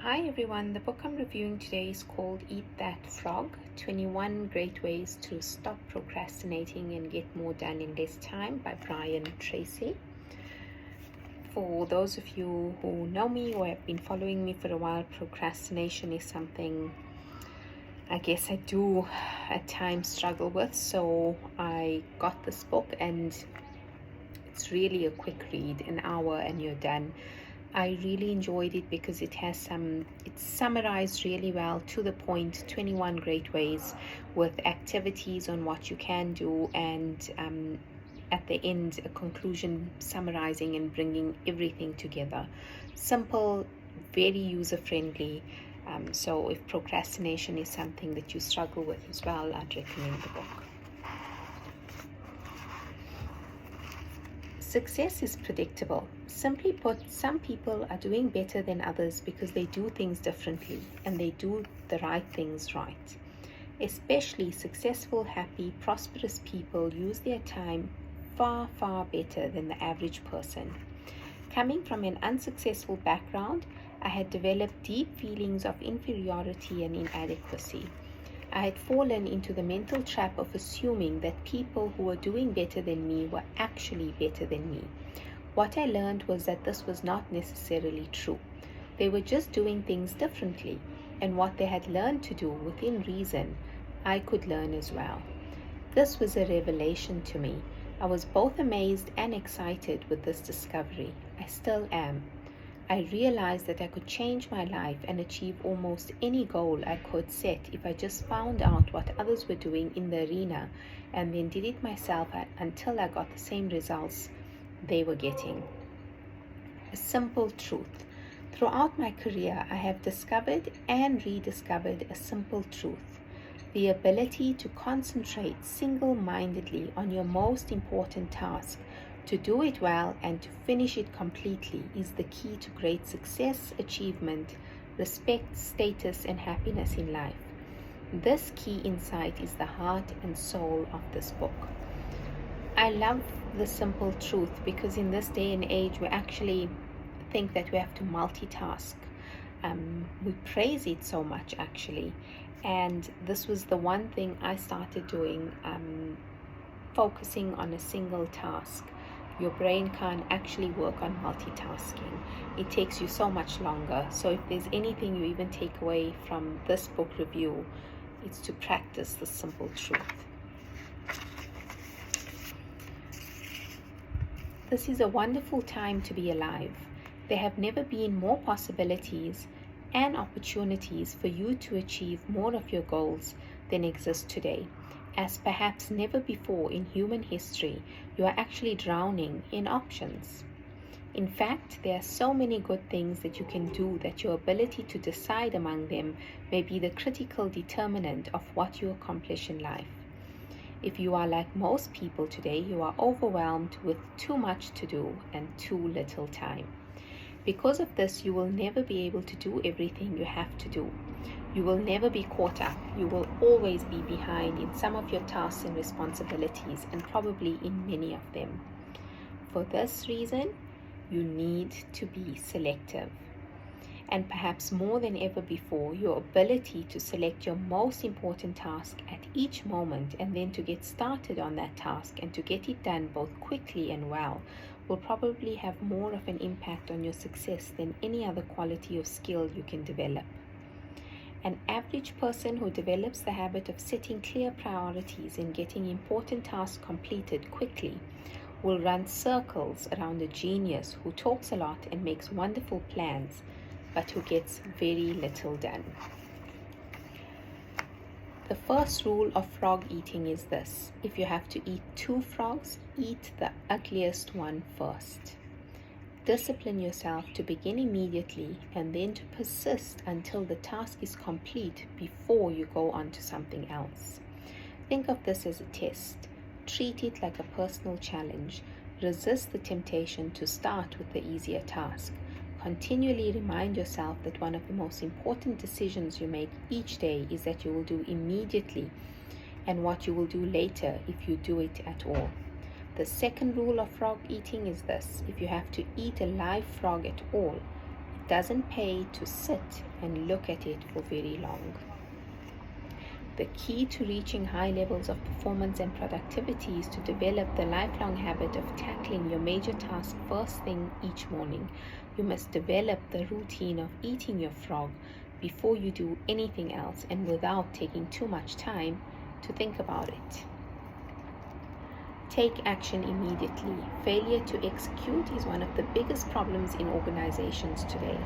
Hi everyone, the book I'm reviewing today is called Eat That Frog, 21 Great Ways to Stop Procrastinating and Get More Done in Less Time by Brian Tracy. For those of you who know me or have been following me for a while, procrastination is something I guess I do at times struggle with. So I got this book and it's really a quick read, an hour and you're done. I really enjoyed it because it's summarized really well, to the point, 21 great ways with activities on what you can do, and at the end a conclusion summarizing and bringing everything together. Simple, very user-friendly. So if procrastination is something that you struggle with as well, I'd recommend the book. Success is predictable. Simply put, some people are doing better than others because they do things differently and they do the right things right. Especially successful, happy, prosperous people use their time far, far better than the average person. Coming from an unsuccessful background, I had developed deep feelings of inferiority and inadequacy. I had fallen into the mental trap of assuming that people who were doing better than me were actually better than me. What I learned was that this was not necessarily true. They were just doing things differently, and what they had learned to do within reason, I could learn as well. This was a revelation to me. I was both amazed and excited with this discovery. I still am. I realized that I could change my life and achieve almost any goal I could set if I just found out what others were doing in the arena and then did it myself until I got the same results they were getting. A simple truth. Throughout my career, I have discovered and rediscovered a simple truth. The ability to concentrate single-mindedly on your most important task, to do it well and to finish it completely, is the key to great success, achievement, respect, status, and happiness in life. This key insight is the heart and soul of this book. I love the simple truth because in this day and age we actually think that we have to multitask. We praise it so much actually, and this was the one thing I started doing, focusing on a single task. Your brain can't actually work on multitasking. It takes you so much longer. So if there's anything you even take away from this book review, it's to practice the simple truth. This is a wonderful time to be alive. There have never been more possibilities and opportunities for you to achieve more of your goals than exist today. As perhaps never before in human history, you are actually drowning in options. In fact, there are so many good things that you can do that your ability to decide among them may be the critical determinant of what you accomplish in life. If you are like most people today, you are overwhelmed with too much to do and too little time. Because of this, you will never be able to do everything you have to do. You will never be caught up. You will always be behind in some of your tasks and responsibilities, and probably in many of them. For this reason, you need to be selective. And perhaps more than ever before, your ability to select your most important task at each moment and then to get started on that task and to get it done both quickly and well will probably have more of an impact on your success than any other quality or skill you can develop. An average person who develops the habit of setting clear priorities and getting important tasks completed quickly will run circles around a genius who talks a lot and makes wonderful plans, but who gets very little done. The first rule of frog eating is this: if you have to eat 2 frogs, eat the ugliest one first. Discipline yourself to begin immediately and then to persist until the task is complete before you go on to something else. Think of this as a test. Treat it like a personal challenge. Resist the temptation to start with the easier task. Continually remind yourself that one of the most important decisions you make each day is that you will do immediately and what you will do later if you do it at all. The second rule of frog eating is this: if you have to eat a live frog at all, doesn't pay to sit and look at it for very long. The key to reaching high levels of performance and productivity is to develop the lifelong habit of tackling your major task first thing each morning. You must develop the routine of eating your frog before you do anything else and without taking too much time to think about it. Take action immediately. Failure to execute is one of the biggest problems in organizations today.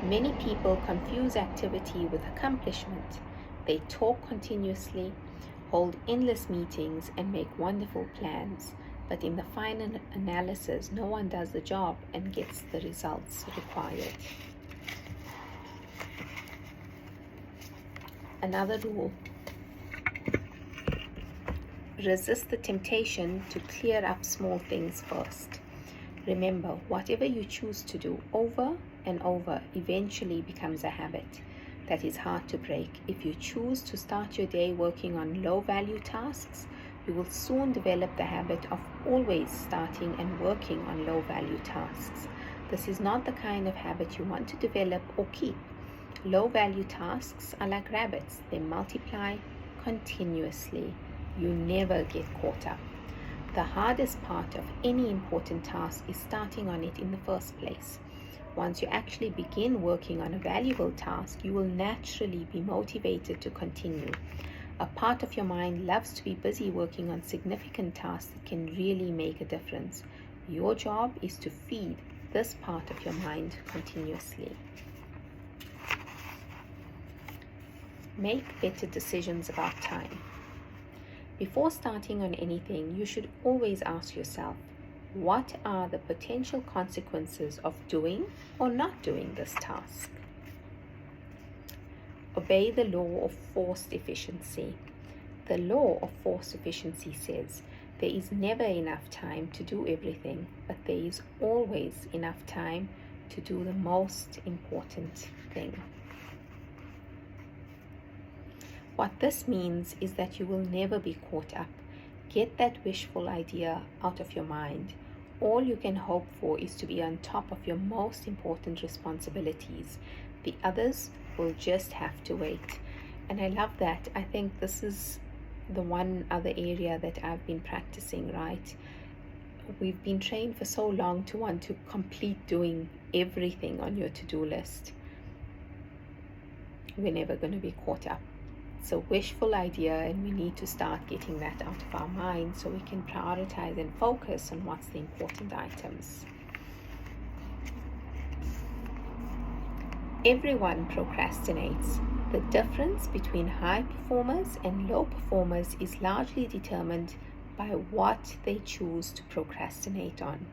Many people confuse activity with accomplishment. They talk continuously, hold endless meetings, and make wonderful plans. But in the final analysis, no one does the job and gets the results required. Another rule: resist the temptation to clear up small things first. Remember, whatever you choose to do over and over eventually becomes a habit that is hard to break. If you choose to start your day working on low-value tasks, you will soon develop the habit of always starting and working on low-value tasks. This is not the kind of habit you want to develop or keep. Low-value tasks are like rabbits. They multiply continuously. You never get caught up. The hardest part of any important task is starting on it in the first place. Once you actually begin working on a valuable task, you will naturally be motivated to continue. A part of your mind loves to be busy working on significant tasks that can really make a difference. Your job is to feed this part of your mind continuously. Make better decisions about time. Before starting on anything, you should always ask yourself, what are the potential consequences of doing or not doing this task? Obey the law of forced efficiency. The law of forced efficiency says there is never enough time to do everything, but there is always enough time to do the most important thing. What this means is that you will never be caught up. Get that wishful idea out of your mind. All you can hope for is to be on top of your most important responsibilities. The others will just have to wait. And I love that. I think this is the one other area that I've been practicing, right? We've been trained for so long to want to complete doing everything on your to-do list. We're never going to be caught up. It's a wishful idea, and we need to start getting that out of our mind so we can prioritize and focus on what's the important items. Everyone procrastinates. The difference between high performers and low performers is largely determined by what they choose to procrastinate on.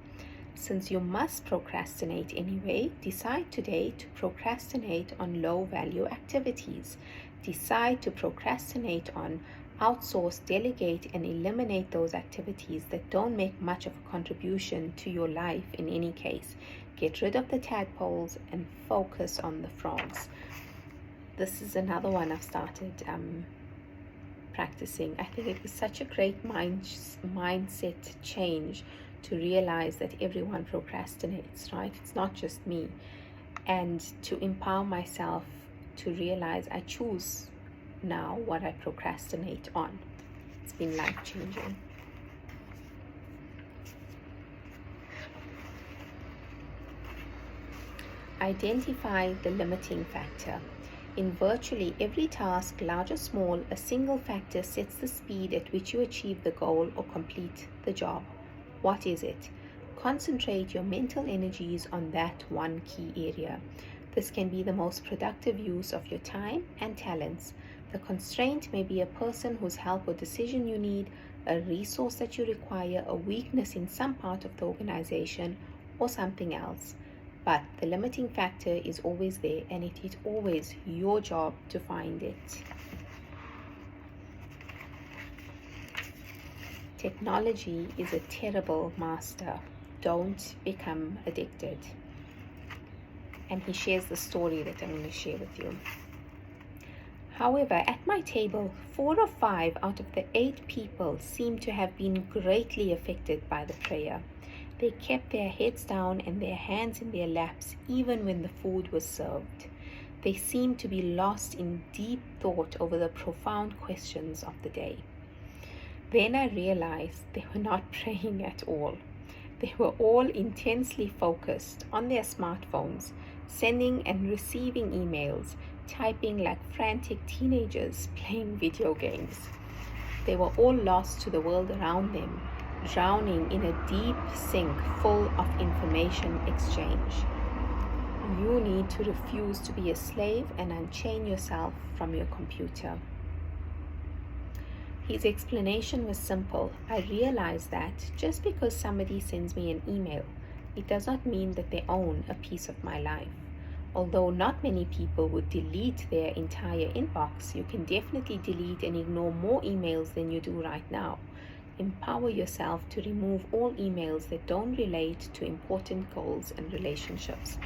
Since you must procrastinate anyway, decide today to procrastinate on low-value activities. Decide to procrastinate on, outsource, delegate, and eliminate those activities that don't make much of a contribution to your life in any case. Get rid of the tadpoles and focus on the frogs. This is another one I've started practicing. I think it was such a great mindset change to realize that everyone procrastinates, right? It's not just me. And to empower myself to realize I choose now what I procrastinate on. It's been life-changing. Identify the limiting factor. In virtually every task, large or small, a single factor sets the speed at which you achieve the goal or complete the job. What is it? Concentrate your mental energies on that one key area. This can be the most productive use of your time and talents. The constraint may be a person whose help or decision you need, a resource that you require, a weakness in some part of the organization, or something else. But the limiting factor is always there, and it is always your job to find it. Technology is a terrible master. Don't become addicted. And he shares the story that I'm going to share with you. However, at my table, 4 or 5 out of the 8 people seem to have been greatly affected by the prayer. They kept their heads down and their hands in their laps even when the food was served. They seemed to be lost in deep thought over the profound questions of the day. Then I realized they were not praying at all. They were all intensely focused on their smartphones, sending and receiving emails, typing like frantic teenagers playing video games. They were all lost to the world around them, drowning in a deep sink full of information exchange. You need to refuse to be a slave and unchain yourself from your computer. His explanation was simple. I realized that just because somebody sends me an email, it does not mean that they own a piece of my life. Although not many people would delete their entire inbox, you can definitely delete and ignore more emails than you do right now. Empower yourself to remove all emails that don't relate to important goals and relationships.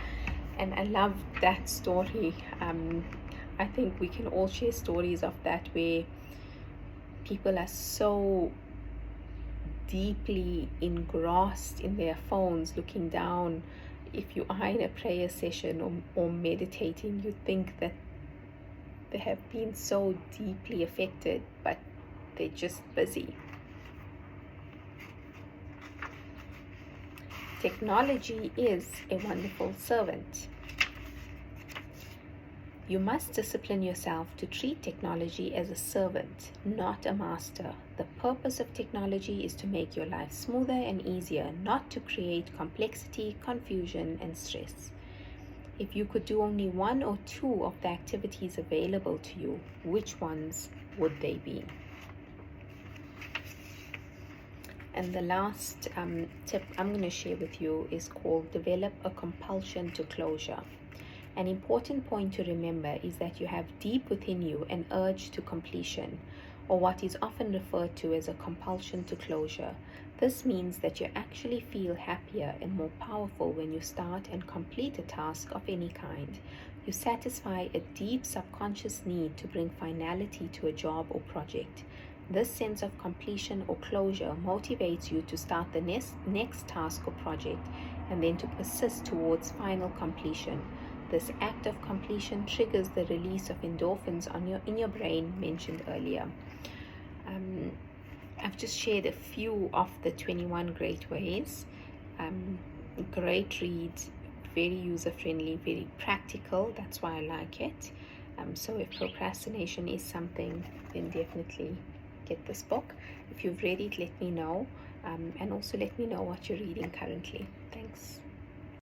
And I love that story. I think we can all share stories of that where people are so deeply engrossed in their phones, looking down. If you are in a prayer session or meditating, you think that they have been so deeply affected, but they're just busy. Technology is a wonderful servant. You must discipline yourself to treat technology as a servant, not a master. The purpose of technology is to make your life smoother and easier, not to create complexity, confusion, and stress. If you could do only one or two of the activities available to you, which ones would they be? And the last tip I'm going to share with you is called develop a compulsion to closure. An important point to remember is that you have deep within you an urge to completion, or what is often referred to as a compulsion to closure. This means that you actually feel happier and more powerful when you start and complete a task of any kind. You satisfy a deep subconscious need to bring finality to a job or project. This sense of completion or closure motivates you to start the next task or project and then to persist towards final completion. This act of completion triggers the release of endorphins in your brain mentioned earlier. I've just shared a few of the 21 great ways. Great reads, very user-friendly, very practical. That's why I like it. So if procrastination is something, then definitely get this book. If you've read it, let me know. And also let me know what you're reading currently. Thanks.